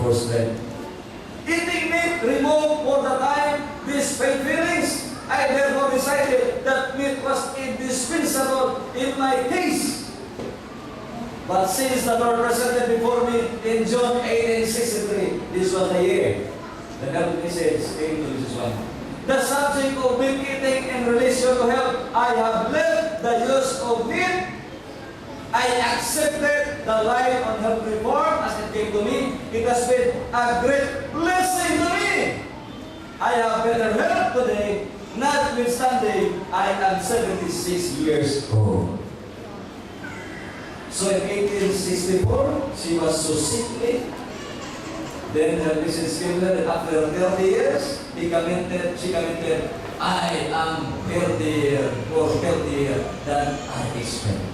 for strength. Eating meat removed for the time these pain feelings. I therefore decided that meat was indispensable in my case. But since the Lord presented before me in John 18:63, this was the year the health message came to Jesus one. The subject of meat eating in relation to health, I have left the use of meat. I accepted the line on health reform as it came to me. It has been a great blessing to me. I have better health today, notwithstanding I am 76 years old. So in 1864, she was so sickly. Then her business came there, and after 30 years, she commented, I am healthier or healthier than I expected.